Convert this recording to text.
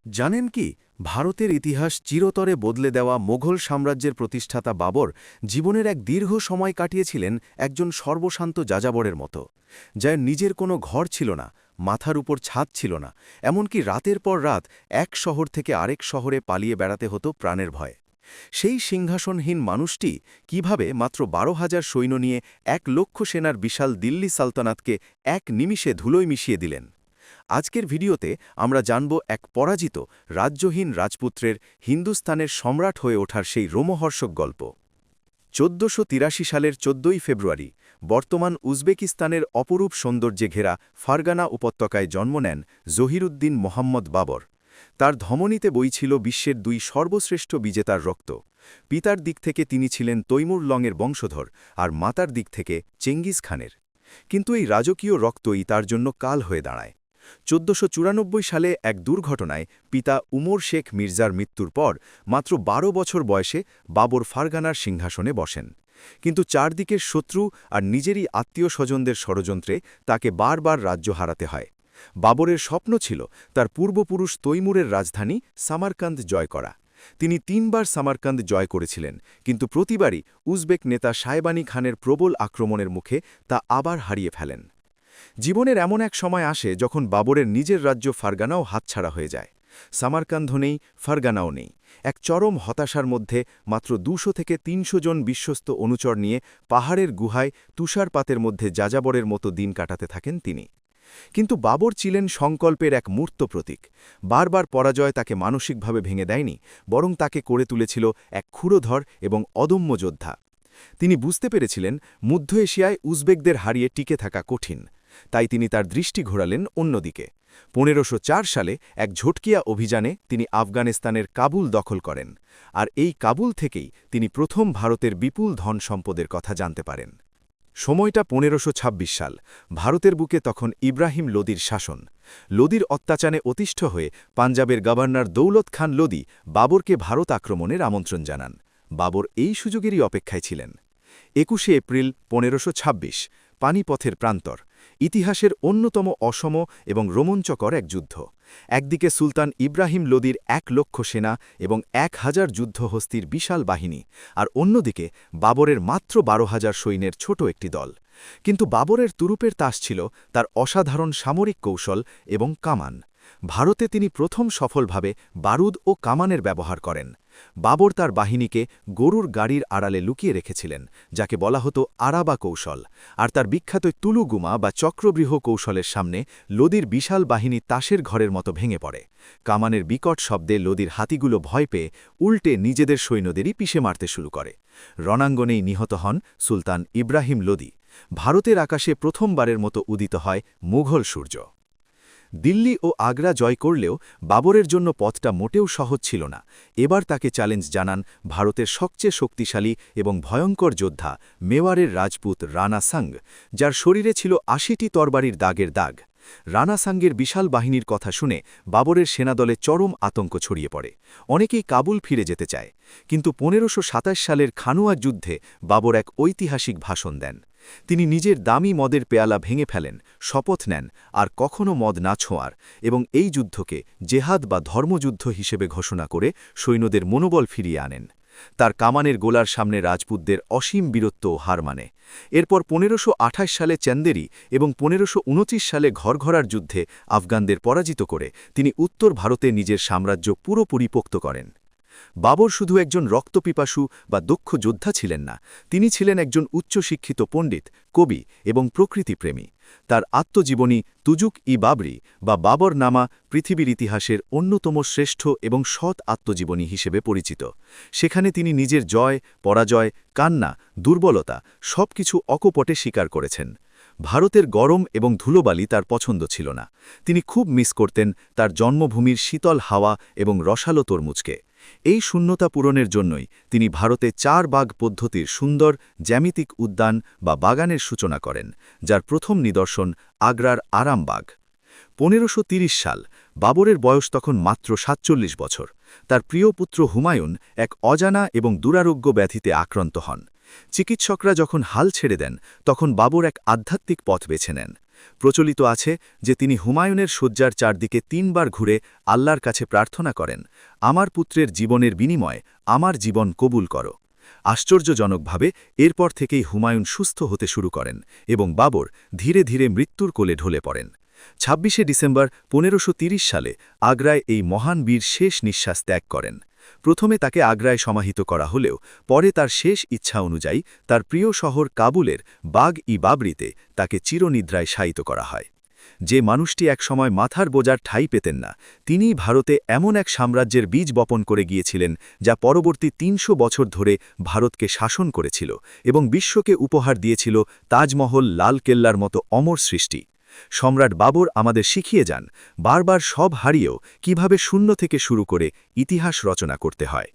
জানেন কি, ভারতের ইতিহাস চিরতরে বদলে দেওয়া মোঘল সাম্রাজ্যের প্রতিষ্ঠাতা বাবর জীবনের এক দীর্ঘ সময় কাটিয়েছিলেন একজন সর্বশান্ত যাযাবরের মতো, যার নিজের কোনো ঘর ছিল না, মাথার উপর ছাদ ছিল না, এমনকি রাতের পর রাত এক শহর থেকে আরেক শহরে পালিয়ে বেড়াতে হতো প্রাণের ভয়ে। সেই সিংহাসনহীন মানুষটি কিভাবে মাত্র ১২,০০০ সৈন্য নিয়ে ১,০০,০০০ সেনার বিশাল দিল্লি সালতানাতকে এক নিমিষে ধুলোয় মিশিয়ে দিলেন। আজকের ভিডিওতে আমরা জানব এক পরাজিত রাজ্যহীন রাজপুত্রের হিন্দুস্তানের সম্রাট হয়ে ওঠার সেই রোমহর্ষক গল্প। ১৪৮৩ সালের ১৪ই ফেব্রুয়ারি বর্তমান উজবেকিস্তানের অপরূপ সৌন্দর্যে ঘেরা ফারগানা উপত্যকায় জন্ম নেন জহিরুদ্দিন মোহাম্মদ বাবর। তার ধমনীতে বইছিল বিশ্বের দুই সর্বশ্রেষ্ঠ বিজেতার রক্ত। পিতার দিক থেকে তিনি ছিলেন তৈমুর লংয়ের বংশধর, আর মাতার দিক থেকে চেঙ্গিজ খানের। কিন্তু এই রাজকীয় রক্তই তার জন্য কাল হয়ে দাঁড়ায়। ১৪৯৪ সালে এক দুর্ঘটনায় পিতা উমর শেখ মির্জার মৃত্যুর পর মাত্র ১২ বছর বয়সে বাবর ফারগানার সিংহাসনে বসেন। কিন্তু চারদিকের শত্রু আর নিজেরই আত্মীয় স্বজনদের ষড়যন্ত্রে তাকে বারবার রাজ্য হারাতে হয়। বাবরের স্বপ্ন ছিল তার পূর্বপুরুষ তৈমুরের রাজধানী সামারকান্দ জয় করা। তিনি ৩বার সামারকান্দ জয় করেছিলেন, কিন্তু প্রতিবারই উজবেক নেতা সাহেবানি খানের প্রবল আক্রমণের মুখে তা আবার হারিয়ে ফেলেন। জীবনের এমন এক সময় আসে যখন বাবরের নিজের রাজ্য ফারগানাও হাতছাড়া হয়ে যায়। সামারকান্ধ নেই, ফারগানাও নেই। এক চরম হতাশার মধ্যে মাত্র ২০০ থেকে ৩০০ জন বিশ্বস্ত অনুচর নিয়ে পাহাড়ের গুহায় তুষারপাতের মধ্যে যাযাবরের মতো দিন কাটাতে থাকেন তিনি। কিন্তু বাবর ছিলেন সংকল্পের এক মূর্ত প্রতীক। বারবার পরাজয় তাকে মানসিকভাবে ভেঙে দেয়নি, বরং তাকে করে তুলেছিল এক ক্ষুরোধর এবং অদম্য যোদ্ধা। তিনি বুঝতে পেরেছিলেন মধ্য এশিয়ায় উজবেকদের হারিয়ে টিকে থাকা কঠিন। তাই তিনি তার দৃষ্টি ঘোরালেন অন্যদিকে। ১৫০৪ সালে এক ঝটকিয়া অভিযানে তিনি আফগানিস্তানের কাবুল দখল করেন, আর এই কাবুল থেকেই তিনি প্রথম ভারতের বিপুল ধন সম্পদের কথা জানতে পারেন। সময়টা ১৫২৬ সাল। ভারতের বুকে তখন ইব্রাহিম লোদির শাসন। লোদির অত্যাচারে অতিষ্ঠ হয়ে পাঞ্জাবের গভর্নর দৌলত খান লোদি বাবরকে ভারত আক্রমণের আমন্ত্রণ জানান। বাবর এই সুযোগেরই অপেক্ষায় ছিলেন। ২১শে এপ্রিল ১৫২৬, পানিপথের প্রান্তর। ইতিহাসের অন্যতম অসম এবং রোমাঞ্চকর এক যুদ্ধ। একদিকে সুলতান ইব্রাহিম লোদির ১,০০,০০০ সেনা এবং ১,০০০ যুদ্ধহস্তির বিশাল বাহিনী, আর অন্যদিকে বাবরের মাত্র ১২,০০০ সৈন্যের ছোট একটি দল। কিন্তু বাবরের তুরুপের তাস ছিল তার অসাধারণ সামরিক কৌশল এবং কামান। ভারতে তিনি প্রথম সফলভাবে বারুদ ও কামানের ব্যবহার করেন। বাবর তার বাহিনীকে গরুর গাড়ির আড়ালে লুকিয়ে রেখেছিলেন, যাকে বলা হতো আরাবা কৌশল, আর তার বিখ্যাত তুলুগুমা বা চক্রবৃহ কৌশলের সামনে লোদির বিশাল বাহিনী তাসের ঘরের মতো ভেঙে পড়ে। কামানের বিকট শব্দে লোদির হাতিগুলো ভয় পেয়ে উল্টে নিজেদের সৈন্যদেরই পিষে মারতে শুরু করে। রণাঙ্গনেই নিহত হন সুলতান ইব্রাহিম লোদি। ভারতের আকাশে প্রথমবারের মতো উদিত হয় মুঘল সূর্য। দিল্লি ও আগ্রা জয় করলেও বাবরের জন্য পথটা মোটেও সহজ ছিল না। এবার তাকে চ্যালেঞ্জ জানান ভারতের সবচেয়ে শক্তিশালী এবং ভয়ঙ্কর যোদ্ধা মেওয়ারের রাজপুত রানা সাং, যার শরীরে ছিল ৮০টি তরবারির দাগের দাগ। রানা সাঙ্গের বিশাল বাহিনীর কথা শুনে বাবরের সেনাদলে চরম আতঙ্ক ছড়িয়ে পড়ে। অনেকেই কাবুল ফিরে যেতে চায়। কিন্তু ১৫২৭ সালের খানুয়া যুদ্ধে বাবর এক ঐতিহাসিক ভাষণ দেন। তিনি নিজের দামি মদের পেয়ালা ভেঙে ফেলেন, শপথ নেন আর কখনও মদ না ছোঁয়ার, এবং এই যুদ্ধকে জেহাদ বা ধর্মযুদ্ধ হিসেবে ঘোষণা করে সৈন্যদের মনোবল ফিরিয়ে আনেন। তার কামানের গোলার সামনে রাজপুতদের অসীম বীরত্ব হার মানে। এরপর ১৫২৮ সালে চন্দেরি এবং ১৫২৯ সালে ঘরঘরার যুদ্ধে আফগানদের পরাজিত করে তিনি উত্তর ভারতে নিজের সাম্রাজ্য পুরোপুরি পোক্ত করেন। বাবর শুধু একজন রক্তপিপাসু বা দক্ষ যোদ্ধা ছিলেন না, তিনি ছিলেন একজন উচ্চশিক্ষিত পণ্ডিত, কবি এবং প্রকৃতিপ্রেমী। তার আত্মজীবনী তুজুক-ই-বাবরি বা বাবরনামা পৃথিবীর ইতিহাসের অন্যতম শ্রেষ্ঠ এবং সৎ আত্মজীবনী হিসেবে পরিচিত। সেখানে তিনি নিজের জয়, পরাজয়, কান্না, দুর্বলতা সবকিছু অকপটে স্বীকার করেছেন। ভারতের গরম এবং ধুলোবালি তার পছন্দ ছিল না। তিনি খুব মিস করতেন তার জন্মভূমির শীতল হাওয়া এবং রসালো তরমুজকে। এই শূন্যতা পূরণের জন্যই তিনি ভারতে ৪ বাগ পদ্ধতির সুন্দর জ্যামিতিক উদ্যান বা বাগানের সূচনা করেন, যার প্রথম নিদর্শন আগ্রার আরামবাগ। ১৫৩০ সাল। বাবরের বয়স তখন মাত্র ৪৭ বছর। তার প্রিয় পুত্র হুমায়ুন এক অজানা এবং দুরারোগ্য ব্যাধিতে আক্রান্ত হন। চিকিৎসকরা যখন হাল ছেড়ে দেন, তখন বাবর এক আধ্যাত্মিক পথ বেছে নেন। প্রচলিত আছে যে তিনি হুমায়ুনের শয্যার চারদিকে ৩ বার ঘুরে আল্লাহর কাছে প্রার্থনা করেন, আমার পুত্রের জীবনের বিনিময়ে আমার জীবন কবুল করো। আশ্চর্যজনকভাবে এরপর থেকেই হুমায়ুন সুস্থ হতে শুরু করেন এবং বাবর ধীরে ধীরে মৃত্যুর কোলে ঢলে পড়েন। ২৬শে ডিসেম্বর ১৫৩০ সালে আগ্রায় এই মহান বীর শেষ নিঃশ্বাস ত্যাগ করেন। প্রথমে তাকে আগ্রায় সমাহিত করা হলেও পরে তার শেষ ইচ্ছা অনুযায়ী তার প্রিয় শহর কাবুলের বাগ-ই-বাবরিতে তাকে চিরনিদ্রায় শায়িত করা হয়। যে মানুষটি একসময় মাথার বোঝার ঠাঁই পেতেন না, তিনিই ভারতে এমন এক সাম্রাজ্যের বীজ বপন করে গিয়েছিলেন যা পরবর্তী ৩০০ বছর ধরে ভারতকে শাসন করেছিল এবং বিশ্বকে উপহার দিয়েছিল তাজমহল, লাল কেল্লার মতো অমর সৃষ্টি। সম্রাট বাবর আমাদের শিখিয়ে যান, বারবার সব হারিয়েও কিভাবে শূন্য থেকে শুরু করে ইতিহাস রচনা করতে হয়।